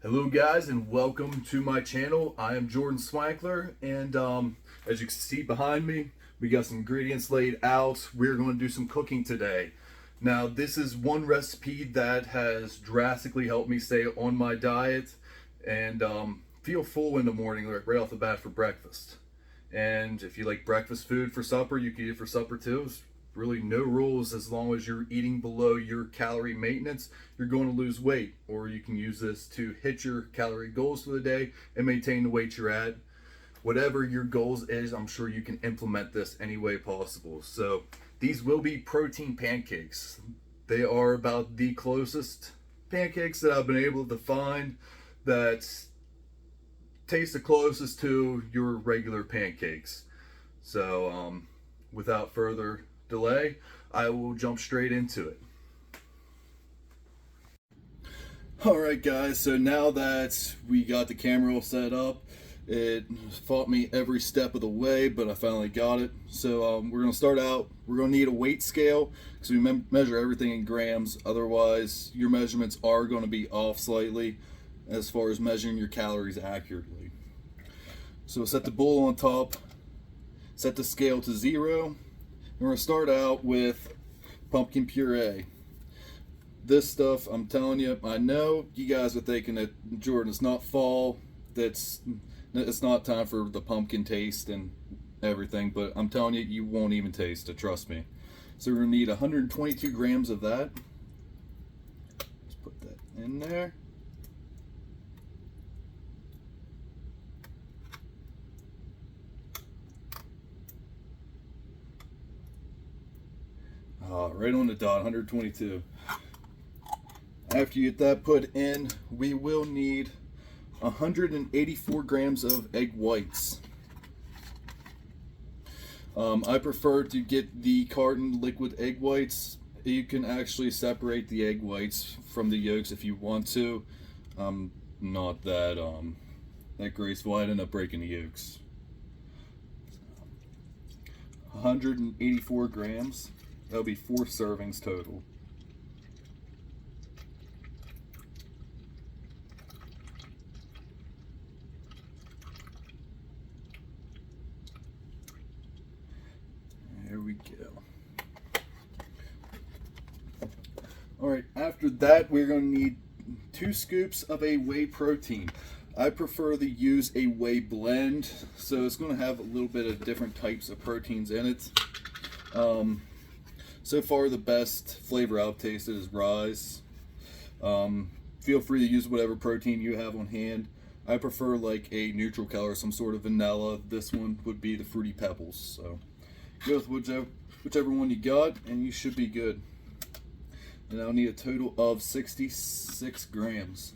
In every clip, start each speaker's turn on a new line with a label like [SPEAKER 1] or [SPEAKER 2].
[SPEAKER 1] Hello guys and welcome to my channel. I am Jordan Swankler, and as you can see behind me, we got some ingredients laid out. We're going to do some cooking today. Now this is one recipe that has drastically helped me stay on my diet and feel full in the morning right off the bat for breakfast. And if you like breakfast food for supper, you can eat it for supper too. It's really no rules. As long as you're eating below your calorie maintenance, you're going to lose weight. Or you can use this to hit your calorie goals for the day and maintain the weight you're at. Whatever your goals is, I'm sure you can implement this any way possible. So these will be protein pancakes. They are about the closest pancakes that I've been able to find that taste the closest to your regular pancakes. So without further delay, I will jump straight into it. Alright guys, so now that we got the camera all set up, it fought me every step of the way, but I finally got it. So we're going to start out, we're going to need a weight scale because we measure everything in grams. Otherwise your measurements are going to be off slightly as far as measuring your calories accurately. So set the bowl on top, set the scale to 0. We're going to start out with pumpkin puree. This stuff, I'm telling you, I know you guys are thinking that, Jordan, it's not fall, it's not time for the pumpkin taste and everything, but I'm telling you, you won't even taste it, trust me. So we're going to need 122 grams of that. Let's put that in there. Right on the dot, 122. After you get that put in, we will need 184 grams of egg whites. I prefer to get the carton liquid egg whites. You can actually separate the egg whites from the yolks if you want to. Not that graceful. I ended up breaking the yolks. 184 grams. That'll be 4 servings total. There we go. Alright, after that we're going to need 2 scoops of a whey protein. I prefer to use a whey blend, so it's going to have a little bit of different types of proteins in it. So far the best flavor I've tasted is Rise. Feel free to use whatever protein you have on hand. I prefer like a neutral color, some sort of vanilla. This one would be the Fruity Pebbles. So go with whichever one you got and you should be good. And I'll need a total of 66 grams.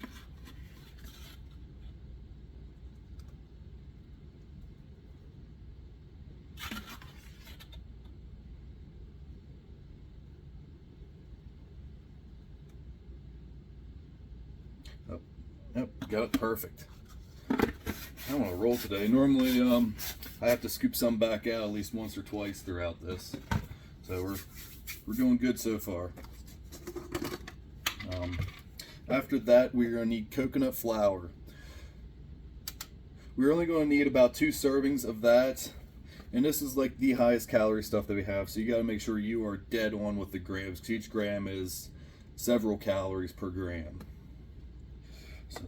[SPEAKER 1] Yep, got it perfect. I want to roll today. Normally, I have to scoop some back out at least once or twice throughout this. So we're doing good so far. After that, we're going to need coconut flour. We're only going to need about 2 servings of that. And this is like the highest calorie stuff that we have. So you got to make sure you are dead on with the grams, because each gram is several calories per gram. So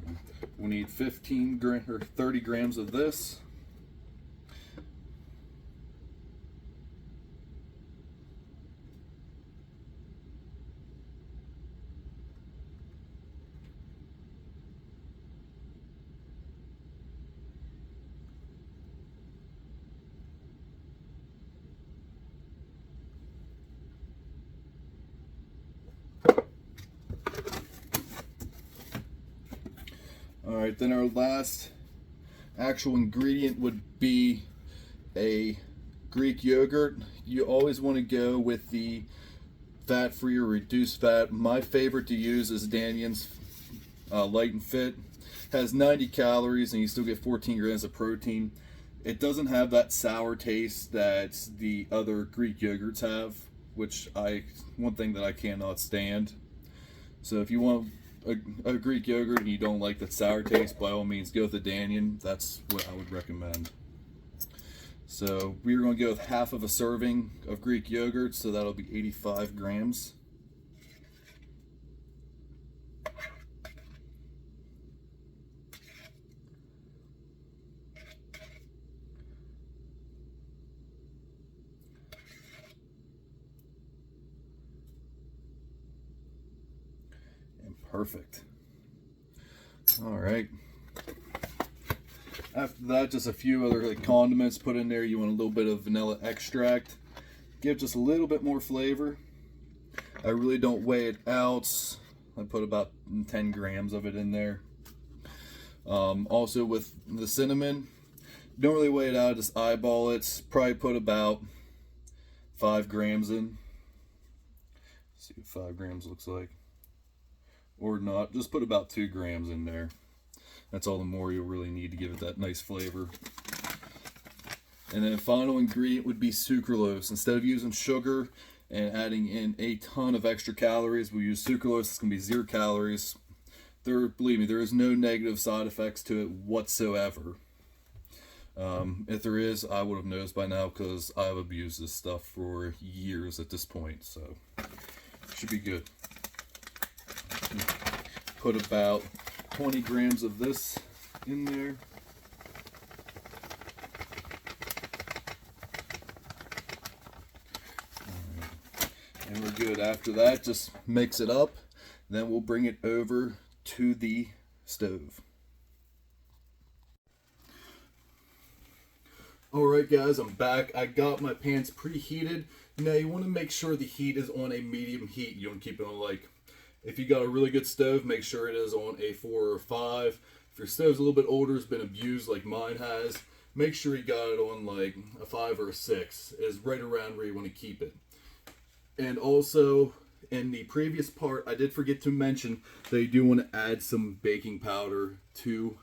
[SPEAKER 1] we need 30 grams of this. Alright, then our last actual ingredient would be a Greek yogurt. You always want to go with the fat-free or reduced fat. My favorite to use is Danion's Light and Fit. Has 90 calories and you still get 14 grams of protein. It doesn't have that sour taste that the other Greek yogurts have, which one thing that I cannot stand. So if you want a Greek yogurt and you don't like that sour taste, by all means go with the Danyan. That's what I would recommend. So we're going to go with half of a serving of Greek yogurt, so that'll be 85 grams. Perfect. All right. After that, just a few other condiments put in there. You want a little bit of vanilla extract. Give just a little bit more flavor. I really don't weigh it out. I put about 10 grams of it in there. Also with the cinnamon, don't really weigh it out, just eyeball it. Probably put about 5 grams in. Let's see what 5 grams looks like. Or not, just put about 2 grams in there. That's all the more you'll really need to give it that nice flavor. And then final ingredient would be sucralose. Instead of using sugar and adding in a ton of extra calories, we'll use sucralose. It's going to be 0 calories. Believe me, there is no negative side effects to it whatsoever. If there is, I would have noticed by now because I've abused this stuff for years at this point. So, should be good. Put about 20 grams of this in there. Right. And we're good. After that, just mix it up. Then we'll bring it over to the stove. Alright guys, I'm back. I got my pans preheated. Now you want to make sure the heat is on a medium heat. You don't keep it on like, if you got a really good stove, make sure it is on a 4 or 5. If your stove's a little bit older, it's been abused like mine has, make sure you got it on like a 5 or a 6. It is right around where you want to keep it. And also, in the previous part, I did forget to mention that you do want to add some baking powder to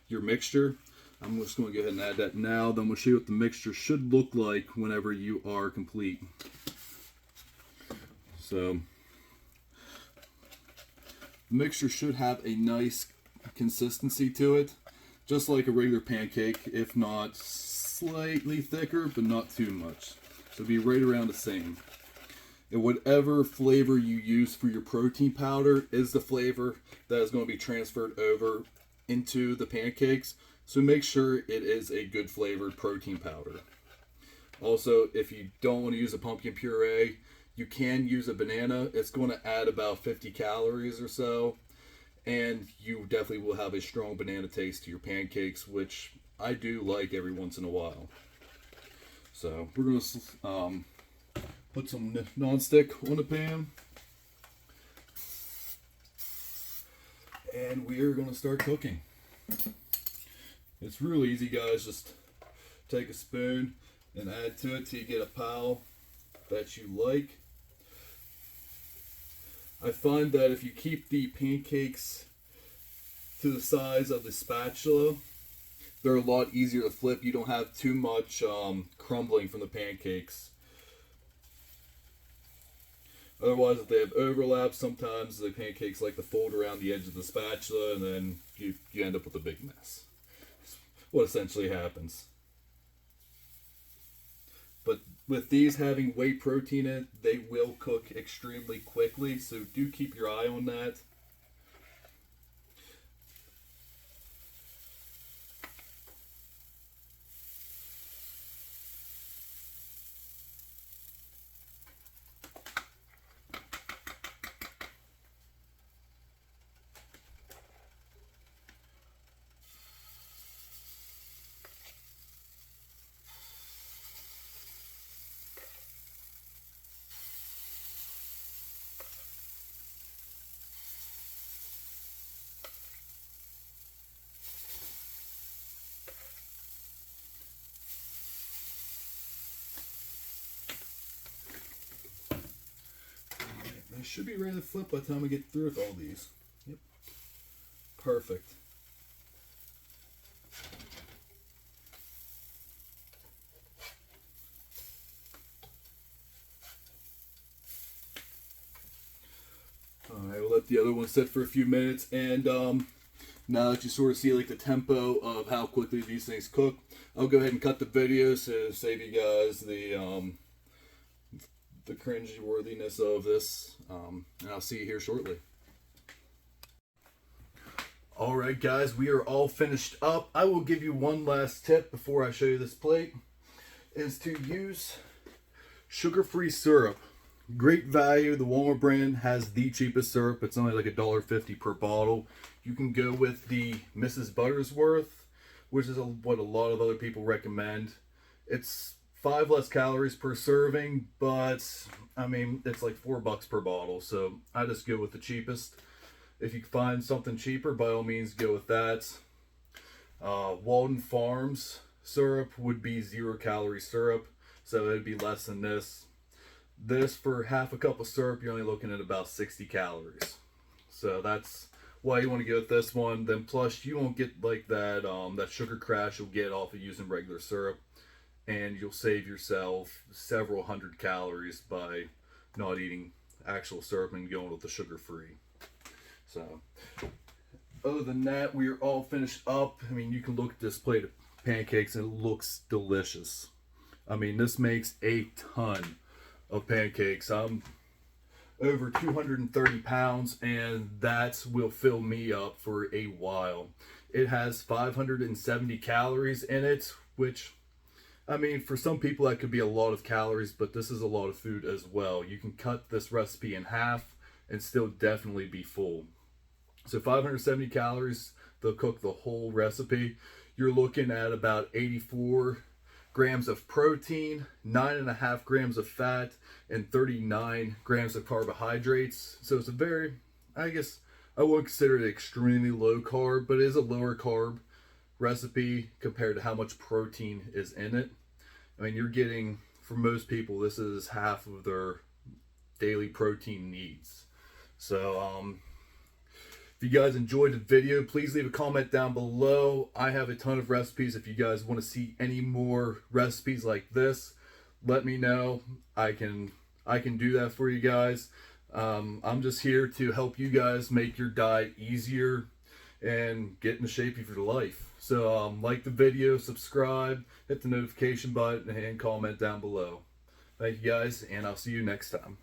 [SPEAKER 1] your mixture. I'm just going to go ahead and add that now. Then we'll show you what the mixture should look like whenever you are complete. So, the mixture should have a nice consistency to it, just like a regular pancake, if not slightly thicker, but not too much. So be right around the same. And whatever flavor you use for your protein powder is the flavor that is going to be transferred over into the pancakes. So make sure it is a good flavored protein powder. Also, if you don't want to use a pumpkin puree, you can use a banana. It's going to add about 50 calories or so. And you definitely will have a strong banana taste to your pancakes, which I do like every once in a while. So we're going to put some non-stick on the pan. And we're going to start cooking. It's real easy, guys. Just take a spoon and add to it till you get a pile that you like. I find that if you keep the pancakes to the size of the spatula, they're a lot easier to flip. You don't have too much crumbling from the pancakes. Otherwise, if they have overlap, sometimes the pancakes like to fold around the edge of the spatula, and then you end up with a big mess. What essentially happens. But with these having whey protein in it, they will cook extremely quickly, so do keep your eye on that. I should be ready to flip by the time I get through with all these. Yep. Perfect. Alright, we'll let the other one sit for a few minutes, and now that you sort of see like the tempo of how quickly these things cook, I'll go ahead and cut the video to save you guys the cringy worthiness of this, and I'll see you here shortly. Alright guys, we are all finished up. I will give you one last tip before I show you this plate, is to use sugar-free syrup. Great value. The Walmart brand has the cheapest syrup. It's only like $1.50 per bottle. You can go with the Mrs. Buttersworth, which is what a lot of other people recommend. It's 5 less calories per serving, but I mean, it's like $4 per bottle, so I just go with the cheapest. If you find something cheaper, by all means go with that. Walden Farms syrup would be 0-calorie syrup, so it'd be less than this. This, for half a cup of syrup, you're only looking at about 60 calories. So that's why you want to go with this one. Then plus you won't get like that that sugar crash you'll get off of using regular syrup, and you'll save yourself several hundred calories by not eating actual syrup and going with the sugar-free. So other than that, we are all finished up. I mean, you can look at this plate of pancakes and it looks delicious. I mean, this makes a ton of pancakes. I'm over 230 pounds, and that will fill me up for a while. It has 570 calories in it, which, I mean, for some people that could be a lot of calories, but this is a lot of food as well. You can cut this recipe in half and still definitely be full. So 570 calories, they'll cook the whole recipe. You're looking at about 84 grams of protein, 9.5 grams of fat, and 39 grams of carbohydrates. So it's a very, I guess, I wouldn't consider it extremely low carb, but it is a lower carb recipe compared to how much protein is in it. I mean, you're getting, for most people, this is half of their daily protein needs. So, if you guys enjoyed the video, please leave a comment down below. I have a ton of recipes. If you guys want to see any more recipes like this, let me know. I can do that for you guys. I'm just here to help you guys make your diet easier and get in the shape of your life. So like the video, subscribe, hit the notification button, and comment down below. Thank you guys, and I'll see you next time.